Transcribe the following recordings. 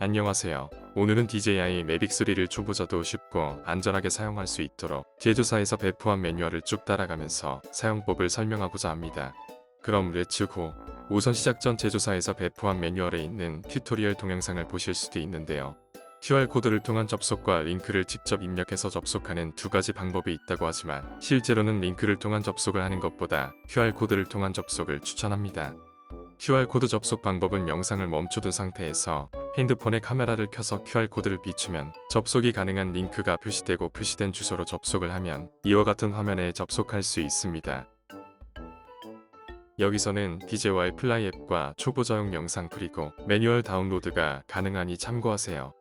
안녕하세요. 오늘은 DJI 매빅 3를 초보자도 쉽고 안전하게 사용할 수 있도록 제조사에서 배포한 매뉴얼을 쭉 따라가면서 사용법을 설명하고자 합니다. 그럼 렛츠고! 우선 시작 전 제조사에서 배포한 매뉴얼에 있는 튜토리얼 동영상을 보실 수도 있는데요. QR코드를 통한 접속과 링크를 직접 입력해서 접속하는 두 가지 방법이 있다고 하지만 실제로는 링크를 통한 접속을 하는 것보다 QR코드를 통한 접속을 추천합니다. QR코드 접속 방법은 영상을 멈춰둔 상태에서 핸드폰에 카메라를 켜서 QR코드를 비추면 접속이 가능한 링크가 표시되고 표시된 주소로 접속을 하면 이와 같은 화면에 접속할 수 있습니다. 여기서는 DJI 플라이 앱과 초보자용 영상 그리고 매뉴얼 다운로드가 가능하니 참고하세요.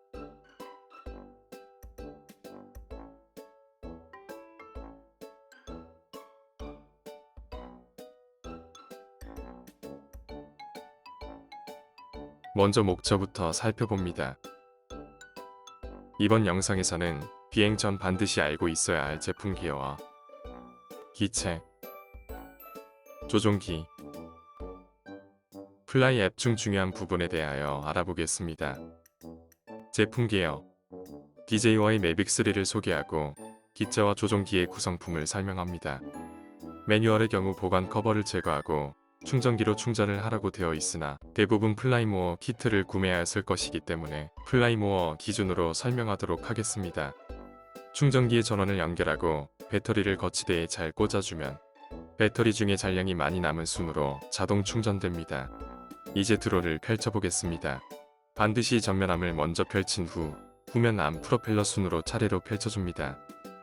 먼저 목차부터 살펴봅니다. 이번 영상에서는 비행 전 반드시 알고 있어야 할 제품 기어와 기체, 조종기, 플라이 앱 중 중요한 부분에 대하여 알아보겠습니다. 제품 기어, DJI 매빅 3를 소개하고 기체와 조종기의 구성품을 설명합니다. 매뉴얼의 경우 보관 커버를 제거하고 충전기로 충전을 하라고 되어 있으나 대부분 플라이모어 키트를 구매하였을 것이기 때문에 플라이모어 기준으로 설명하도록 하겠습니다. 충전기의 전원을 연결하고 배터리를 거치대에 잘 꽂아주면 배터리 중에 잔량이 많이 남은 순으로 자동 충전됩니다. 이제 드론을 펼쳐보겠습니다. 반드시 전면암을 먼저 펼친 후 후면암 프로펠러 순으로 차례로 펼쳐줍니다.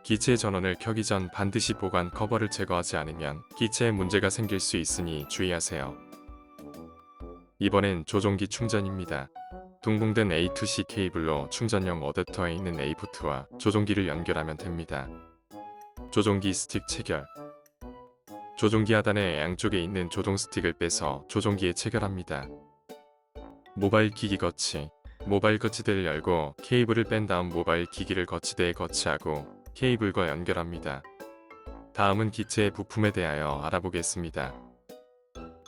기체의 전원을 켜기 전 반드시 보관 커버를 제거하지 않으면 기체에 문제가 생길 수 있으니 주의하세요. 이번엔 조종기 충전입니다. 동봉된 A2C 케이블로 충전용 어댑터에 있는 A포트와 조종기를 연결하면 됩니다. 조종기 스틱 체결. 조종기 하단의 양쪽에 있는 조종 스틱을 빼서 조종기에 체결합니다. 모바일 기기 거치. 모바일 거치대를 열고 케이블을 뺀 다음 모바일 기기를 거치대에 거치하고 케이블과 연결합니다. 다음은 기체의 부품에 대하여 알아보겠습니다.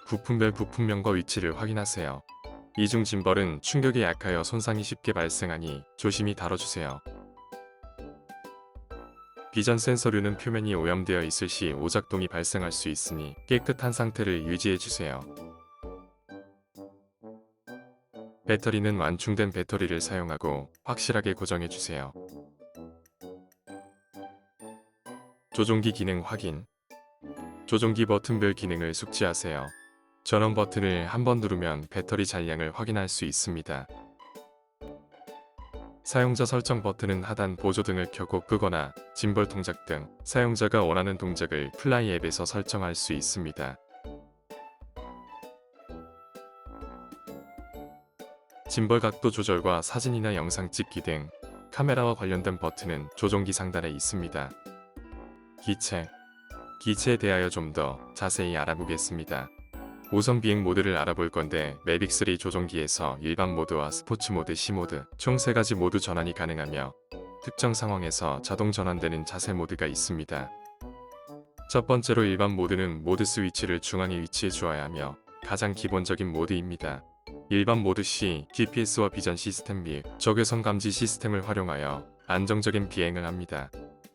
부품별 부품명과 위치를 확인하세요. 이중 짐벌은 충격에 약하여 손상이 쉽게 발생하니 조심히 다뤄주세요. 비전 센서류는 표면이 오염되어 있을 시 오작동이 발생할 수 있으니 깨끗한 상태를 유지해주세요. 배터리는 완충된 배터리를 사용하고 확실하게 고정해주세요. 조종기 기능 확인. 조종기 버튼별 기능을 숙지하세요. 전원 버튼을 한번 누르면 배터리 잔량을 확인할 수 있습니다. 사용자 설정 버튼은 하단 보조등을 켜고 끄거나 짐벌 동작 등 사용자가 원하는 동작을 플라이 앱에서 설정할 수 있습니다. 짐벌 각도 조절과 사진이나 영상 찍기 등 카메라와 관련된 버튼은 조종기 상단에 있습니다. 기체에 대하여 좀 더 자세히 알아보겠습니다. 우선 비행 모드를 알아볼 건데 매빅 3 조종기에서 일반 모드와 스포츠 모드, C 모드 총 3가지 모두 전환이 가능하며 특정 상황에서 자동 전환되는 자세 모드가 있습니다. 첫 번째로 일반 모드는 모드 스위치를 중앙에 위치해 주어야 하며 가장 기본적인 모드입니다. 일반 모드 C, GPS와 비전 시스템 및 적외선 감지 시스템을 활용하여 안정적인 비행을 합니다.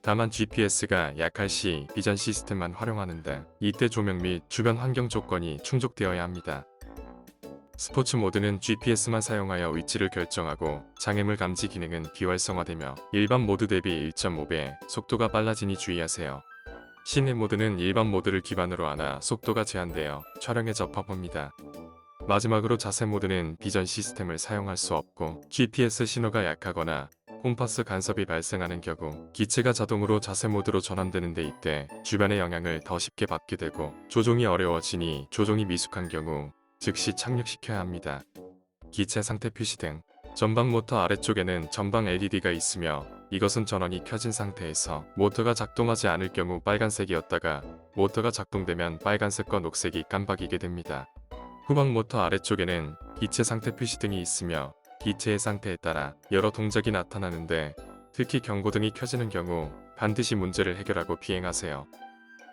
다만 GPS가 약할 시 비전 시스템만 활용하는데 이때 조명 및 주변 환경 조건이 충족되어야 합니다. 스포츠 모드는 GPS만 사용하여 위치를 결정하고 장애물 감지 기능은 비활성화되며 일반 모드 대비 1.5배 속도가 빨라지니 주의하세요. 시내 모드는 일반 모드를 기반으로 하나 속도가 제한되어 촬영에 적합합니다. 마지막으로 자세 모드는 비전 시스템을 사용할 수 없고 GPS 신호가 약하거나 콤파스 간섭이 발생하는 경우 기체가 자동으로 자세 모드로 전환되는데 이때 주변의 영향을 더 쉽게 받게 되고 조종이 어려워지니 조종이 미숙한 경우 즉시 착륙시켜야 합니다. 기체 상태 표시 등 전방 모터 아래쪽에는 전방 LED가 있으며 이것은 전원이 켜진 상태에서 모터가 작동하지 않을 경우 빨간색이었다가 모터가 작동되면 빨간색과 녹색이 깜빡이게 됩니다. 후방 모터 아래쪽에는 기체 상태 표시 등이 있으며 기체의 상태에 따라 여러 동작이 나타나는데 특히 경고등이 켜지는 경우 반드시 문제를 해결하고 비행하세요.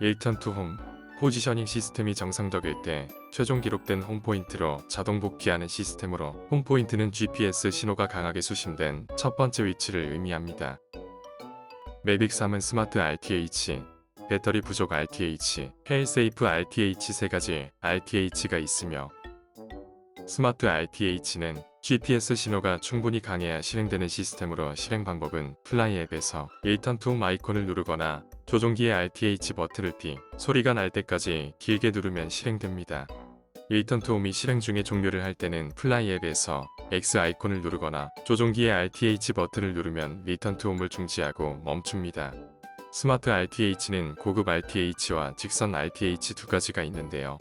1턴 투 홈. 포지셔닝 시스템이 정상적일 때 최종 기록된 홈포인트로 자동 복귀하는 시스템으로 홈포인트는 GPS 신호가 강하게 수신된 첫 번째 위치를 의미합니다. 매빅 3은 스마트 RTH, 배터리 부족 RTH, 페일세이프 RTH 세 가지 RTH가 있으며 스마트 RTH는 GPS 신호가 충분히 강해야 실행되는 시스템으로 실행 방법은 플라이 앱에서 1턴 투 아이콘을 누르거나 조종기의 RTH 버튼을 소리가 날 때까지 길게 누르면 실행됩니다. 1턴 투 홈이 실행 중에 종료를 할 때는 플라이 앱에서 X 아이콘을 누르거나 조종기의 RTH 버튼을 누르면 리턴 투 홈을 중지하고 멈춥니다. 스마트 RTH는 고급 RTH와 직선 RTH 두 가지가 있는데요.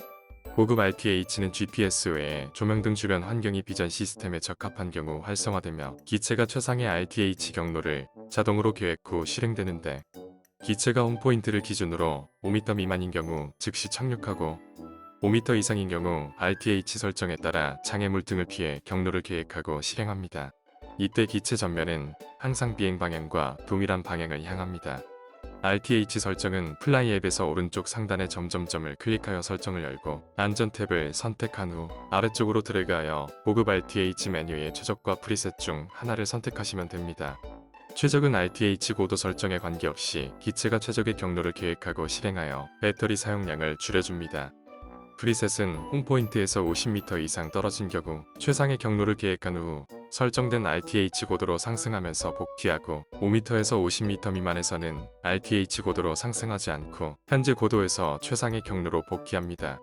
고급 RTH는 GPS 외에 조명등 주변 환경이 비전 시스템에 적합한 경우 활성화되며 기체가 최상의 RTH 경로를 자동으로 계획 후 실행되는데 기체가 홈포인트를 기준으로 5m 미만인 경우 즉시 착륙하고 5m 이상인 경우 RTH 설정에 따라 장애물 등을 피해 경로를 계획하고 실행합니다. 이때 기체 전면은 항상 비행 방향과 동일한 방향을 향합니다. RTH 설정은 플라이 앱에서 오른쪽 상단의 점점점을 클릭하여 설정을 열고 안전 탭을 선택한 후 아래쪽으로 드래그하여 고급 RTH 메뉴의 최적과 프리셋 중 하나를 선택하시면 됩니다. 최적은 RTH 고도 설정에 관계없이 기체가 최적의 경로를 계획하고 실행하여 배터리 사용량을 줄여줍니다. 프리셋은 홈포인트에서 50m 이상 떨어진 경우 최상의 경로를 계획한 후 설정된 RTH 고도로 상승하면서 복귀하고 5m에서 50m 미만에서는 RTH 고도로 상승하지 않고 현재 고도에서 최상의 경로로 복귀합니다.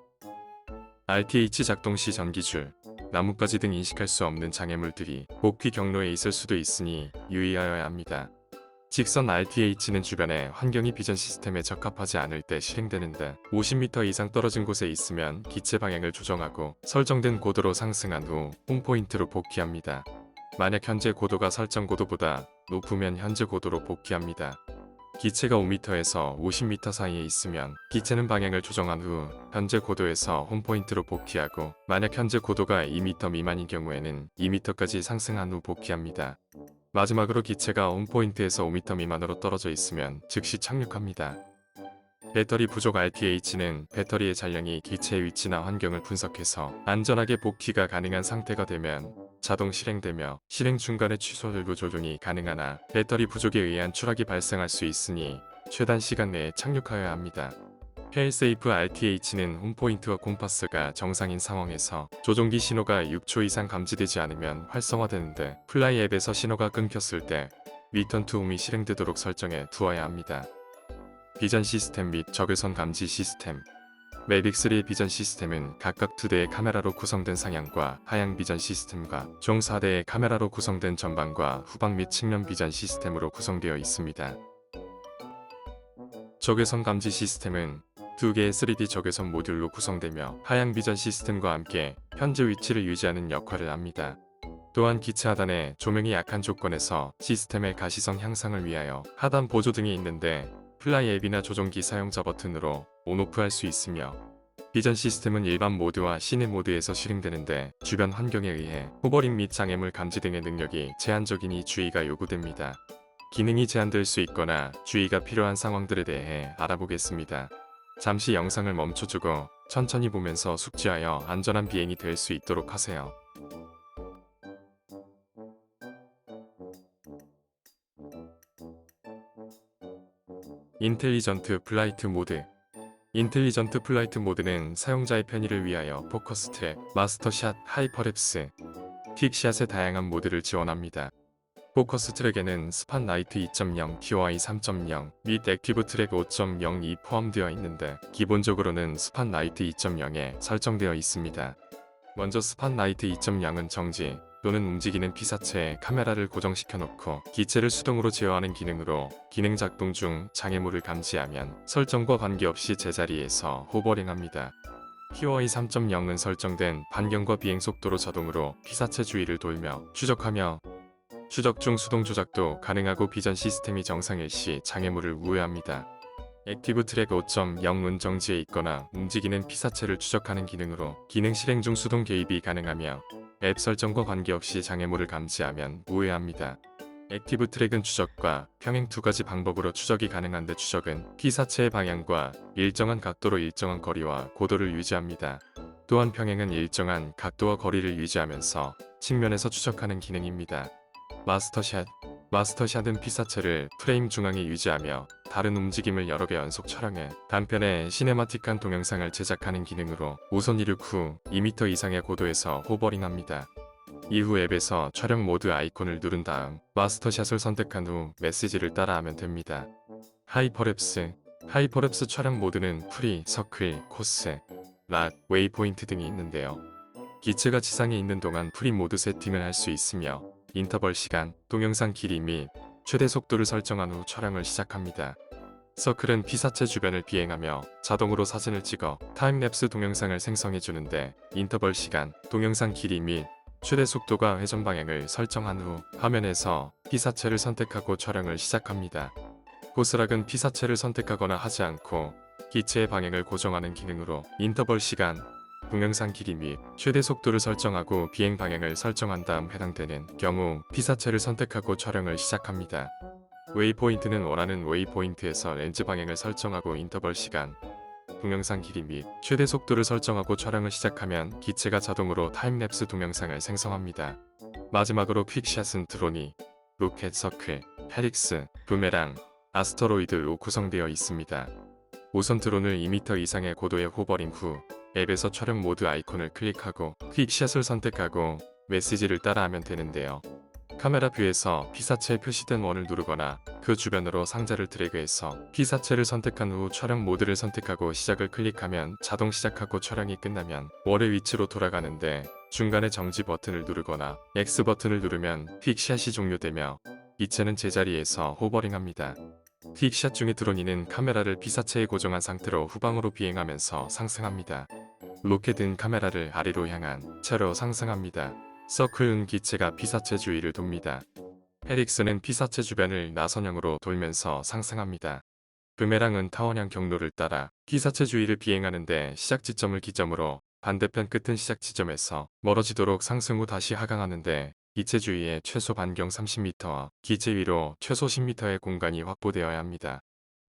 RTH 작동 시 전기줄, 나뭇가지 등 인식할 수 없는 장애물들이 복귀 경로에 있을 수도 있으니 유의하여야 합니다. 직선 RTH는 주변의 환경이 비전 시스템에 적합하지 않을 때 실행되는데 50m 이상 떨어진 곳에 있으면 기체 방향을 조정하고 설정된 고도로 상승한 후 홈포인트로 복귀합니다. 만약 현재 고도가 설정 고도보다 높으면 현재 고도로 복귀합니다. 기체가 5m에서 50m 사이에 있으면 기체는 방향을 조정한 후 현재 고도에서 홈포인트로 복귀하고 만약 현재 고도가 2m 미만인 경우에는 2m까지 상승한 후 복귀합니다. 마지막으로 기체가 홈포인트에서 5m 미만으로 떨어져 있으면 즉시 착륙합니다. 배터리 부족 RTH는 배터리의 잔량이 기체의 위치나 환경을 분석해서 안전하게 복귀가 가능한 상태가 되면 자동 실행되며 실행 중간에 취소 일부 조종이 가능하나 배터리 부족에 의한 추락이 발생할 수 있으니 최단 시간 내에 착륙하여야 합니다. 페일세이프 RTH는 홈포인트와 콤파스가 정상인 상황에서 조종기 신호가 6초 이상 감지되지 않으면 활성화되는데 플라이 앱에서 신호가 끊겼을 때 리턴 투 홈이 실행되도록 설정해 두어야 합니다. 비전 시스템 및 적외선 감지 시스템 매빅 3의 비전 시스템은 각각 2대의 카메라로 구성된 상향과 하향 비전 시스템과 총 4대의 카메라로 구성된 전방 및 후방 및 측면 비전 시스템으로 구성되어 있습니다. 적외선 감지 시스템은 2개의 3D 적외선 모듈로 구성되며 하향 비전 시스템과 함께 현재 위치를 유지하는 역할을 합니다. 또한 기체 하단에 조명이 약한 조건에서 시스템의 가시성 향상을 위하여 하단 보조 등이 있는데 플라이 앱이나 조종기 사용자 버튼으로 온오프 할 수 있으며 비전 시스템은 일반 모드와 시내 모드에서 실행되는데 주변 환경에 의해 호버링 및 장애물 감지 등의 능력이 제한적이니 주의가 요구됩니다. 기능이 제한될 수 있거나 주의가 필요한 상황들에 대해 알아보겠습니다. 잠시 영상을 멈춰주고 천천히 보면서 숙지하여 안전한 비행이 될 수 있도록 하세요. 인텔리전트 플라이트 모드 인텔리전트 플라이트 모드는 사용자의 편의를 위하여 포커스 트랩, 마스터샷, 하이퍼랩스, 킥샷의 다양한 모드를 지원합니다. 포커스 트랙에는 스팟라이트 2.0, TOI 3.0 및 액티브 트랙 5.02 포함되어 있는데 기본적으로는 스팟라이트 2.0에 설정되어 있습니다. 먼저 스팟라이트 2.0은 정지 또는 움직이는 피사체에 카메라를 고정시켜 놓고 기체를 수동으로 제어하는 기능으로 기능 작동 중 장애물을 감지하면 설정과 관계없이 제자리에서 호버링합니다. TOI 3.0은 설정된 반경과 비행 속도로 자동으로 피사체 주위를 돌며 추적하며 추적 중 수동 조작도 가능하고 비전 시스템이 정상일 시 장애물을 우회합니다. 액티브 트랙 5.0은 정지해 있거나 움직이는 피사체를 추적하는 기능으로 기능 실행 중 수동 개입이 가능하며 앱 설정과 관계없이 장애물을 감지하면 우회합니다. 액티브 트랙은 추적과 평행 두 가지 방법으로 추적이 가능한데 추적은 피사체의 방향과 일정한 각도로 일정한 거리와 고도를 유지합니다. 또한 평행은 일정한 각도와 거리를 유지하면서 측면에서 추적하는 기능입니다. 마스터샷 마스터샷은 피사체를 프레임 중앙에 유지하며 다른 움직임을 여러 개 연속 촬영해 단편의 시네마틱한 동영상을 제작하는 기능으로 우선 이륙 후 2m 이상의 고도에서 호버링합니다. 이후 앱에서 촬영 모드 아이콘을 누른 다음 마스터샷을 선택한 후 메시지를 따라하면 됩니다. 하이퍼랩스 촬영 모드는 프리, 서클, 코스, 락, 웨이포인트 등이 있는데요. 기체가 지상에 있는 동안 프리 모드 세팅을 할 수 있으며 인터벌 시간, 동영상 길이 및 최대 속도를 설정한 후 촬영을 시작합니다. 서클은 피사체 주변을 비행하며 자동으로 사진을 찍어 타임랩스 동영상을 생성해 주는데 인터벌 시간, 동영상 길이 및 최대 속도가 회전 방향을 설정한 후 화면에서 피사체를 선택하고 촬영을 시작합니다. 코스락은 피사체를 선택하거나 하지 않고 기체의 방향을 고정하는 기능으로 인터벌 시간, 동영상 길이 및 최대 속도를 설정하고 비행 방향을 설정한 다음 해당되는 경우 피사체를 선택하고 촬영을 시작합니다. 웨이포인트는 원하는 웨이포인트에서 렌즈 방향을 설정하고 인터벌 시간, 동영상 길이 및 최대 속도를 설정하고 촬영을 시작하면 기체가 자동으로 타임랩스 동영상을 생성합니다. 마지막으로 퀵샷은 드론이 로켓 서클, 헬릭스, 부메랑, 아스터로이드로 구성되어 있습니다. 우선 드론을 2m 이상의 고도에 호버링 후 앱에서 촬영 모드 아이콘을 클릭하고 퀵샷을 선택하고 메시지를 따라하면 되는데요. 카메라 뷰에서 피사체에 표시된 원을 누르거나 그 주변으로 상자를 드래그해서 피사체를 선택한 후 촬영 모드를 선택하고 시작을 클릭하면 자동 시작하고 촬영이 끝나면 원의 위치로 돌아가는데 중간에 정지 버튼을 누르거나 X 버튼을 누르면 퀵샷이 종료되며 기체는 제자리에서 호버링합니다. 퀵샷 중에 드론이는 카메라를 피사체에 고정한 상태로 후방으로 비행하면서 상승합니다. 로켓은 카메라를 아래로 향한 채로 상승합니다. 서클은 기체가 피사체 주위를 돕니다. 헬릭스는 피사체 주변을 나선형으로 돌면서 상승합니다. 부메랑은 타원형 경로를 따라 피사체 주위를 비행하는데 시작 지점을 기점으로 반대편 끝은 시작 지점에서 멀어지도록 상승 후 다시 하강하는데 기체 주위에 최소 반경 30m와 기체 위로 최소 10m의 공간이 확보되어야 합니다.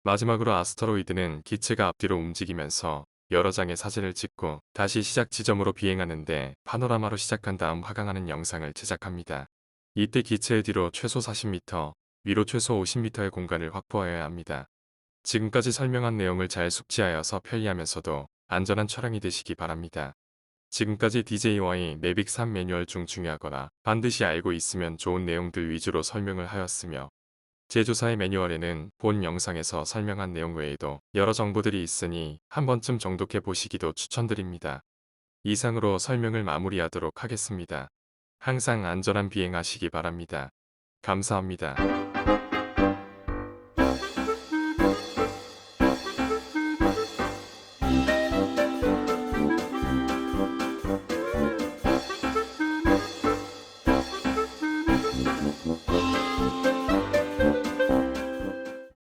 마지막으로 아스터로이드는 기체가 앞뒤로 움직이면서 여러 장의 사진을 찍고 다시 시작 지점으로 비행하는데 파노라마로 시작한 다음 하강하는 영상을 제작합니다. 이때 기체의 뒤로 최소 40m, 위로 최소 50m의 공간을 확보하여야 합니다. 지금까지 설명한 내용을 잘 숙지하여서 편리하면서도 안전한 촬영이 되시기 바랍니다. 지금까지 DJY 매빅 3 매뉴얼 중 중요하거나 반드시 알고 있으면 좋은 내용들 위주로 설명을 하였으며 제조사의 매뉴얼에는 본 영상에서 설명한 내용 외에도 여러 정보들이 있으니 한 번쯤 정독해 보시기도 추천드립니다. 이상으로 설명을 마무리하도록 하겠습니다. 항상 안전한 비행하시기 바랍니다. 감사합니다.